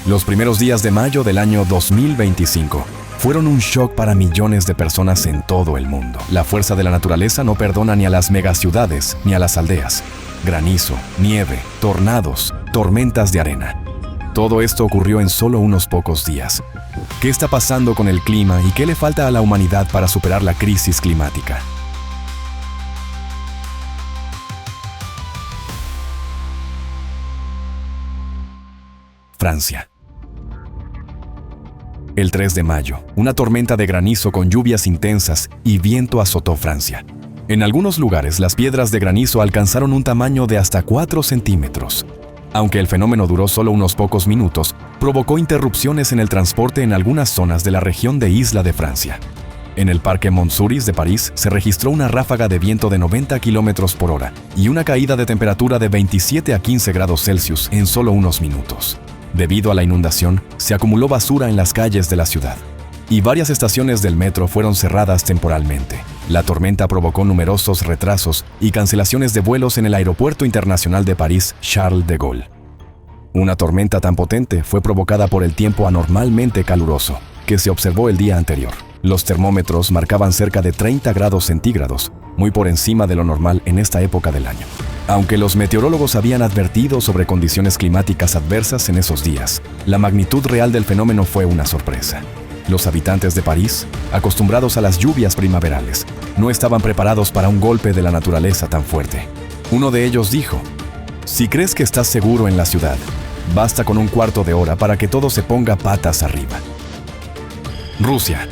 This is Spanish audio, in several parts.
Los primeros días de mayo del año 2025 fueron un shock para millones de personas en todo el mundo. La fuerza de la naturaleza no perdona ni a las megaciudades ni a las aldeas. Granizo, nieve, tornados, tormentas de arena. Todo esto ocurrió en solo unos pocos días. ¿Qué está pasando con el clima y qué le falta a la humanidad para superar la crisis climática? Francia. El 3 de mayo, una tormenta de granizo con lluvias intensas y viento azotó Francia. En algunos lugares, las piedras de granizo alcanzaron un tamaño de hasta 4 centímetros. Aunque el fenómeno duró solo unos pocos minutos, provocó interrupciones en el transporte en algunas zonas de la región de Isla de Francia. En el Parque Montsouris de París se registró una ráfaga de viento de 90 kilómetros por hora y una caída de temperatura de 27 a 15 grados Celsius en solo unos minutos. Debido a la inundación, se acumuló basura en las calles de la ciudad y varias estaciones del metro fueron cerradas temporalmente. La tormenta provocó numerosos retrasos y cancelaciones de vuelos en el Aeropuerto Internacional de París Charles de Gaulle. Una tormenta tan potente fue provocada por el tiempo anormalmente caluroso que se observó el día anterior. Los termómetros marcaban cerca de 30 grados centígrados, muy por encima de lo normal en esta época del año. Aunque los meteorólogos habían advertido sobre condiciones climáticas adversas en esos días, la magnitud real del fenómeno fue una sorpresa. Los habitantes de París, acostumbrados a las lluvias primaverales, no estaban preparados para un golpe de la naturaleza tan fuerte. Uno de ellos dijo: "Si crees que estás seguro en la ciudad, basta con un cuarto de hora para que todo se ponga patas arriba". Rusia.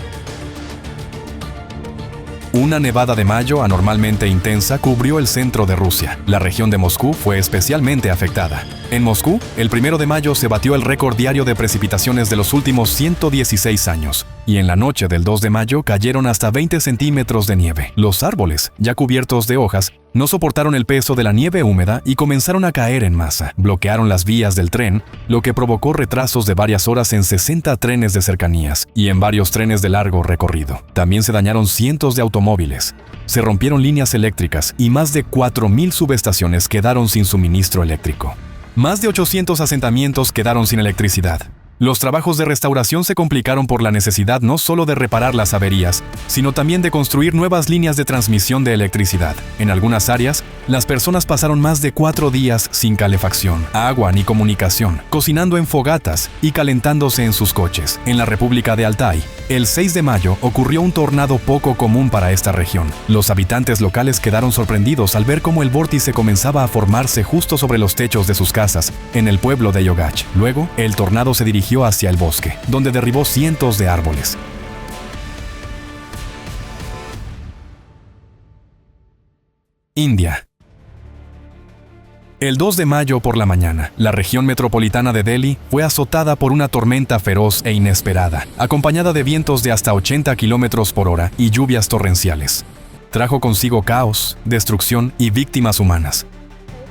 Una nevada de mayo anormalmente intensa cubrió el centro de Rusia. La región de Moscú fue especialmente afectada. En Moscú, el 1 de mayo se batió el récord diario de precipitaciones de los últimos 116 años. Y en la noche del 2 de mayo cayeron hasta 20 centímetros de nieve. Los árboles, ya cubiertos de hojas, no soportaron el peso de la nieve húmeda y comenzaron a caer en masa. Bloquearon las vías del tren, lo que provocó retrasos de varias horas en 60 trenes de cercanías y en varios trenes de largo recorrido. También se dañaron cientos de automóviles. Se rompieron líneas eléctricas y más de 4.000 subestaciones quedaron sin suministro eléctrico. Más de 800 asentamientos quedaron sin electricidad. Los trabajos de restauración se complicaron por la necesidad no solo de reparar las averías, sino también de construir nuevas líneas de transmisión de electricidad. En algunas áreas, las personas pasaron más de 4 días sin calefacción, agua ni comunicación, cocinando en fogatas y calentándose en sus coches. En la República de Altái, el 6 de mayo ocurrió un tornado poco común para esta región. Los habitantes locales quedaron sorprendidos al ver cómo el vórtice comenzaba a formarse justo sobre los techos de sus casas, en el pueblo de Yogach. Luego, el tornado se dirigió hacia el bosque, donde derribó cientos de árboles. India. El 2 de mayo por la mañana, la región metropolitana de Delhi fue azotada por una tormenta feroz e inesperada, acompañada de vientos de hasta 80 kilómetros por hora y lluvias torrenciales. Trajo consigo caos, destrucción y víctimas humanas.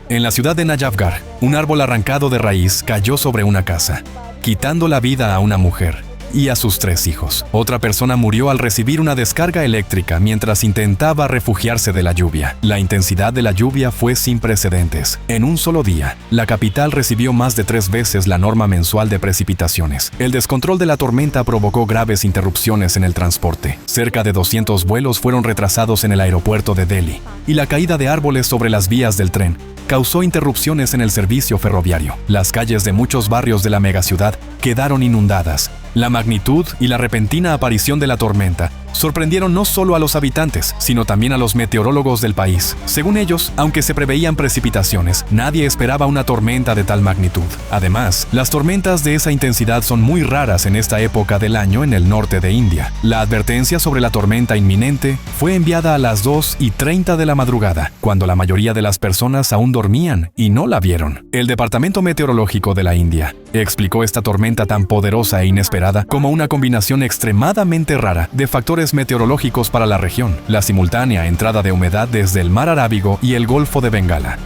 En la ciudad de Najafgarh, un árbol arrancado de raíz cayó sobre una casa, quitando la vida a una mujer y a sus 3 hijos. Otra persona murió al recibir una descarga eléctrica mientras intentaba refugiarse de la lluvia. La intensidad de la lluvia fue sin precedentes. En un solo día, la capital recibió más de 3 veces la norma mensual de precipitaciones. El descontrol de la tormenta provocó graves interrupciones en el transporte. Cerca de 200 vuelos fueron retrasados en el aeropuerto de Delhi, y la caída de árboles sobre las vías del tren causó interrupciones en el servicio ferroviario. Las calles de muchos barrios de la megaciudad quedaron inundadas. La magnitud y la repentina aparición de la tormenta sorprendieron no solo a los habitantes, sino también a los meteorólogos del país. Según ellos, aunque se preveían precipitaciones, nadie esperaba una tormenta de tal magnitud. Además, las tormentas de esa intensidad son muy raras en esta época del año en el norte de India. La advertencia sobre la tormenta inminente fue enviada a las 2:30 de la madrugada, cuando la mayoría de las personas aún dormían y no la vieron. El Departamento Meteorológico de la India explicó esta tormenta tan poderosa e inesperada como una combinación extremadamente rara de factores meteorológicos para la región: la simultánea entrada de humedad desde el Mar Arábigo y el Golfo de Bengala.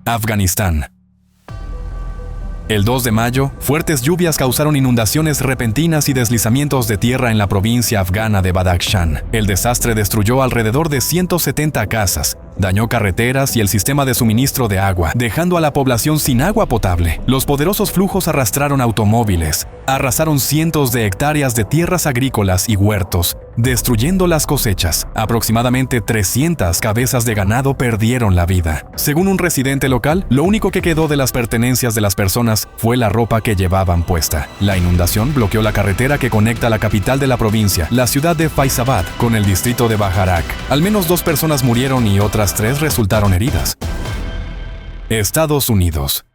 Afganistán. El 2 de mayo, fuertes lluvias causaron inundaciones repentinas y deslizamientos de tierra en la provincia afgana de Badakhshan. El desastre destruyó alrededor de 170 casas Dañó carreteras y el sistema de suministro de agua, dejando a la población sin agua potable. Los poderosos flujos arrastraron automóviles, arrasaron cientos de hectáreas de tierras agrícolas y huertos, destruyendo las cosechas. Aproximadamente 300 cabezas de ganado perdieron la vida. Según un residente local, lo único que quedó de las pertenencias de las personas fue la ropa que llevaban puesta. La inundación bloqueó la carretera que conecta la capital de la provincia, la ciudad de Faizabad, con el distrito de Bajarak. Al menos 2 personas murieron y otras 3 resultaron heridas. Estados Unidos.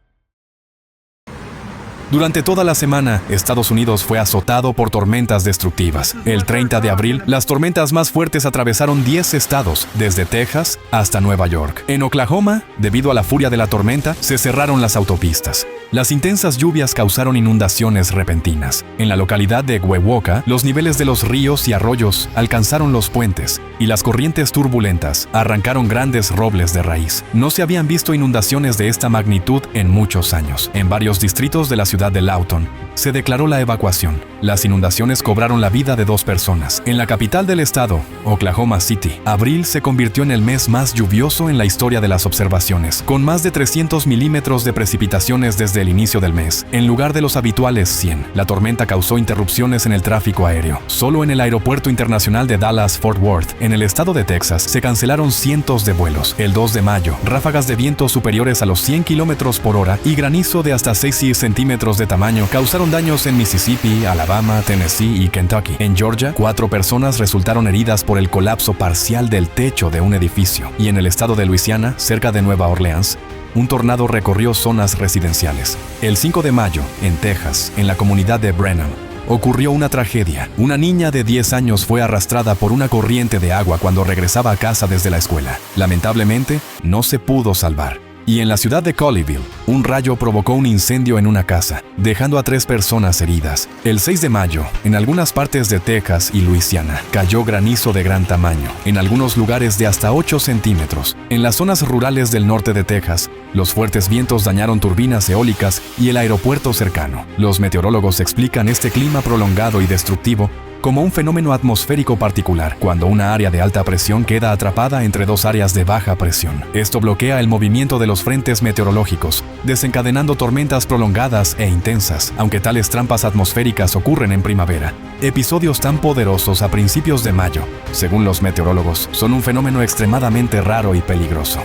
Durante toda la semana, Estados Unidos fue azotado por tormentas destructivas. El 30 de abril, las tormentas más fuertes atravesaron 10 estados, desde Texas hasta Nueva York. En Oklahoma, debido a la furia de la tormenta, se cerraron las autopistas. Las intensas lluvias causaron inundaciones repentinas. En la localidad de Wewoka, los niveles de los ríos y arroyos alcanzaron los puentes, y las corrientes turbulentas arrancaron grandes robles de raíz. No se habían visto inundaciones de esta magnitud en muchos años. En varios distritos de la ciudad de Lawton, se declaró la evacuación. Las inundaciones cobraron la vida de 2 personas. En la capital del estado, Oklahoma City, abril se convirtió en el mes más lluvioso en la historia de las observaciones, con más de 300 milímetros de precipitaciones desde el inicio del mes, en lugar de los habituales 100. La tormenta causó interrupciones en el tráfico aéreo. Solo en el aeropuerto internacional de Dallas-Fort Worth, en el estado de Texas, se cancelaron cientos de vuelos. El 2 de mayo, ráfagas de viento superiores a los 100 kilómetros por hora y granizo de hasta 6 centímetros de tamaño causaron daños en Mississippi, Alabama, Tennessee y Kentucky. En Georgia, 4 personas resultaron heridas por el colapso parcial del techo de un edificio. Y en el estado de Luisiana, cerca de Nueva Orleans, un tornado recorrió zonas residenciales. El 5 de mayo, en Texas, en la comunidad de Brenham, ocurrió una tragedia. Una niña de 10 años fue arrastrada por una corriente de agua cuando regresaba a casa desde la escuela. Lamentablemente, no se pudo salvar. Y en la ciudad de Colleyville, un rayo provocó un incendio en una casa, dejando a 3 personas heridas. El 6 de mayo, en algunas partes de Texas y Luisiana, cayó granizo de gran tamaño, en algunos lugares de hasta 8 centímetros. En las zonas rurales del norte de Texas, los fuertes vientos dañaron turbinas eólicas y el aeropuerto cercano. Los meteorólogos explican este clima prolongado y destructivo como un fenómeno atmosférico particular, cuando una área de alta presión queda atrapada entre 2 áreas de baja presión. Esto bloquea el movimiento de los frentes meteorológicos, desencadenando tormentas prolongadas e intensas. Aunque tales trampas atmosféricas ocurren en primavera, episodios tan poderosos a principios de mayo, según los meteorólogos, son un fenómeno extremadamente raro y peligroso.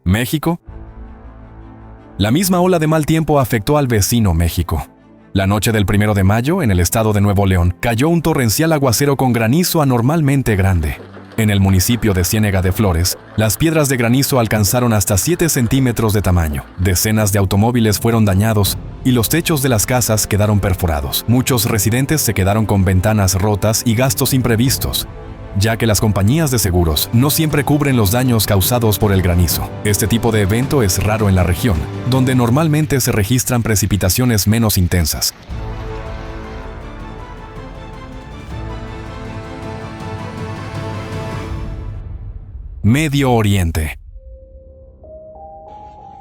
México. La misma ola de mal tiempo afectó al vecino México. La noche del 1 de mayo, en el estado de Nuevo León, cayó un torrencial aguacero con granizo anormalmente grande. En el municipio de Ciénega de Flores, las piedras de granizo alcanzaron hasta 7 centímetros de tamaño. Decenas de automóviles fueron dañados y los techos de las casas quedaron perforados. Muchos residentes se quedaron con ventanas rotas y gastos imprevistos, ya que las compañías de seguros no siempre cubren los daños causados por el granizo. Este tipo de evento es raro en la región, donde normalmente se registran precipitaciones menos intensas. Medio Oriente.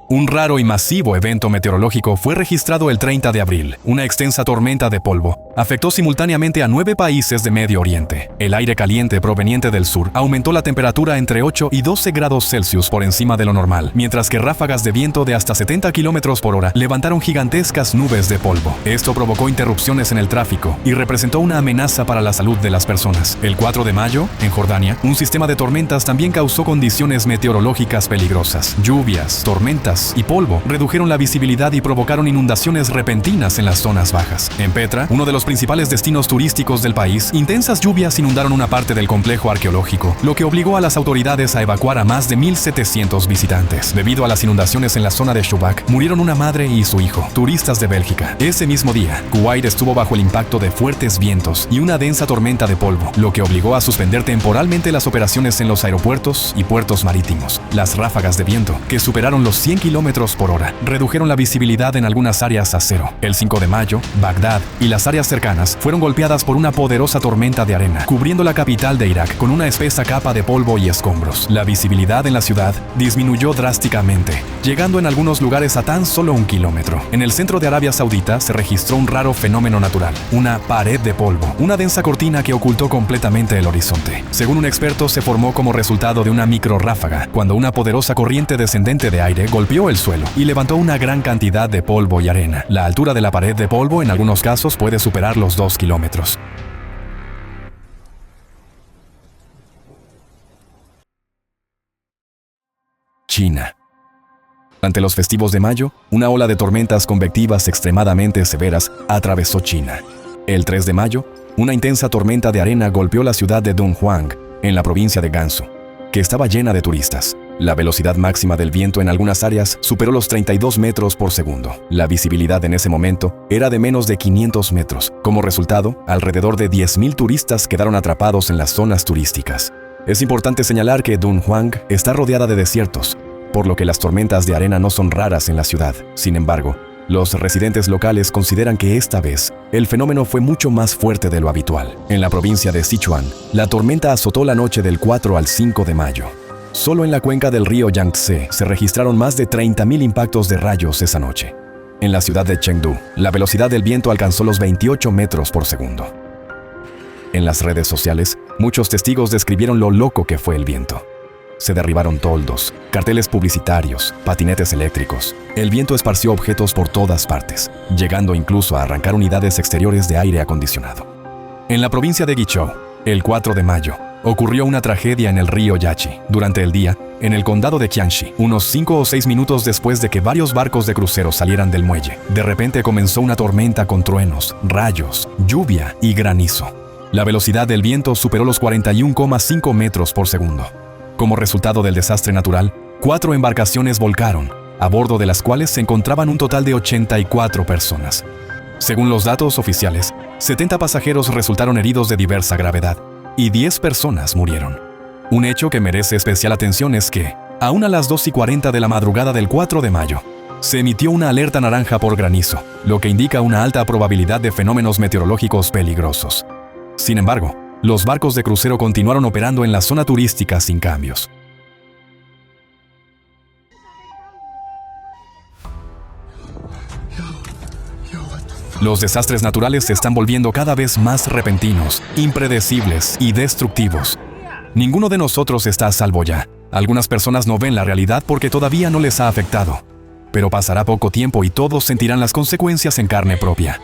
Un raro y masivo evento meteorológico fue registrado el 30 de abril. Una extensa tormenta de polvo afectó simultáneamente a 9 países de Medio Oriente. El aire caliente proveniente del sur aumentó la temperatura entre 8 y 12 grados Celsius por encima de lo normal, mientras que ráfagas de viento de hasta 70 kilómetros por hora levantaron gigantescas nubes de polvo. Esto provocó interrupciones en el tráfico y representó una amenaza para la salud de las personas. El 4 de mayo, en Jordania, un sistema de tormentas también causó condiciones meteorológicas peligrosas. Lluvias, tormentas y polvo redujeron la visibilidad y provocaron inundaciones repentinas en las zonas bajas. En Petra, uno de los principales destinos turísticos del país, intensas lluvias inundaron una parte del complejo arqueológico, lo que obligó a las autoridades a evacuar a más de 1,700 visitantes. Debido a las inundaciones en la zona de Shubak, murieron una madre y su hijo, turistas de Bélgica. Ese mismo día, Kuwait estuvo bajo el impacto de fuertes vientos y una densa tormenta de polvo, lo que obligó a suspender temporalmente las operaciones en los aeropuertos y puertos marítimos. Las ráfagas de viento, que superaron los 100 kilómetros kilómetros por hora redujeron la visibilidad en algunas áreas a cero. El 5 de mayo, Bagdad y las áreas cercanas fueron golpeadas por una poderosa tormenta de arena, cubriendo la capital de Irak con una espesa capa de polvo y escombros. La visibilidad en la ciudad disminuyó drásticamente, llegando en algunos lugares a tan solo 1 kilómetro. En el centro de Arabia Saudita se registró un raro fenómeno natural, una pared de polvo, una densa cortina que ocultó completamente el horizonte. Según un experto, se formó como resultado de una microrráfaga, cuando una poderosa corriente descendente de aire golpeó el suelo y levantó una gran cantidad de polvo y arena. La altura de la pared de polvo en algunos casos puede superar los 2 kilómetros. China. Durante los festivos de mayo, una ola de tormentas convectivas extremadamente severas atravesó China. El 3 de mayo, una intensa tormenta de arena golpeó la ciudad de Dunhuang, en la provincia de Gansu, que estaba llena de turistas. La velocidad máxima del viento en algunas áreas superó los 32 metros por segundo. La visibilidad en ese momento era de menos de 500 metros. Como resultado, alrededor de 10.000 turistas quedaron atrapados en las zonas turísticas. Es importante señalar que Dunhuang está rodeada de desiertos, por lo que las tormentas de arena no son raras en la ciudad. Sin embargo, los residentes locales consideran que esta vez el fenómeno fue mucho más fuerte de lo habitual. En la provincia de Sichuan, la tormenta azotó la noche del 4 al 5 de mayo. Solo en la cuenca del río Yangtze se registraron más de 30.000 impactos de rayos esa noche. En la ciudad de Chengdu, la velocidad del viento alcanzó los 28 metros por segundo. En las redes sociales, muchos testigos describieron lo loco que fue el viento. Se derribaron toldos, carteles publicitarios, patinetes eléctricos. El viento esparció objetos por todas partes, llegando incluso a arrancar unidades exteriores de aire acondicionado. En la provincia de Guizhou, el 4 de mayo, ocurrió una tragedia en el río Yachi. Durante el día, en el condado de Qianxi, unos 5 o 6 minutos después de que varios barcos de crucero salieran del muelle, de repente comenzó una tormenta con truenos, rayos, lluvia y granizo. La velocidad del viento superó los 41,5 metros por segundo. Como resultado del desastre natural, 4 embarcaciones volcaron, a bordo de las cuales se encontraban un total de 84 personas. Según los datos oficiales, 70 pasajeros resultaron heridos de diversa gravedad y 10 personas murieron. Un hecho que merece especial atención es que, aún a las 2:40 de la madrugada del 4 de mayo, se emitió una alerta naranja por granizo, lo que indica una alta probabilidad de fenómenos meteorológicos peligrosos. Sin embargo, los barcos de crucero continuaron operando en la zona turística sin cambios. Los desastres naturales se están volviendo cada vez más repentinos, impredecibles y destructivos. Ninguno de nosotros está a salvo ya. Algunas personas no ven la realidad porque todavía no les ha afectado. Pero pasará poco tiempo y todos sentirán las consecuencias en carne propia.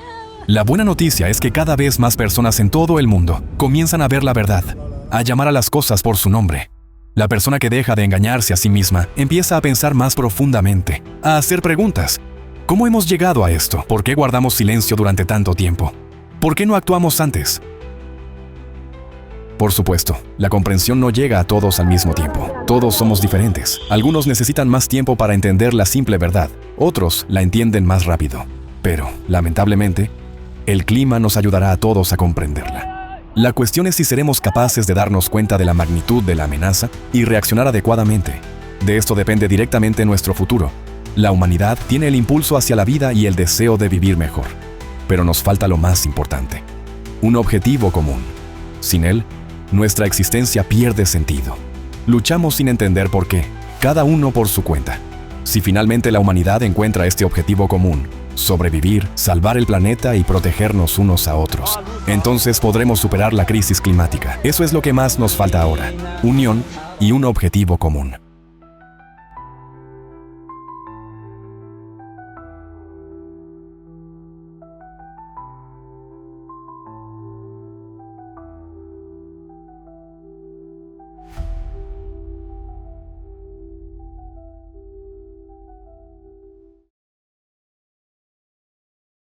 La buena noticia es que cada vez más personas en todo el mundo comienzan a ver la verdad, a llamar a las cosas por su nombre. La persona que deja de engañarse a sí misma empieza a pensar más profundamente, a hacer preguntas. ¿Cómo hemos llegado a esto? ¿Por qué guardamos silencio durante tanto tiempo? ¿Por qué no actuamos antes? Por supuesto, la comprensión no llega a todos al mismo tiempo. Todos somos diferentes. Algunos necesitan más tiempo para entender la simple verdad, otros la entienden más rápido. Pero, lamentablemente, el clima nos ayudará a todos a comprenderla. La cuestión es si seremos capaces de darnos cuenta de la magnitud de la amenaza y reaccionar adecuadamente. De esto depende directamente nuestro futuro. La humanidad tiene el impulso hacia la vida y el deseo de vivir mejor. Pero nos falta lo más importante: un objetivo común. Sin él, nuestra existencia pierde sentido. Luchamos sin entender por qué, cada uno por su cuenta. Si finalmente la humanidad encuentra este objetivo común, sobrevivir, salvar el planeta y protegernos unos a otros, entonces podremos superar la crisis climática. Eso es lo que más nos falta ahora: unión y un objetivo común.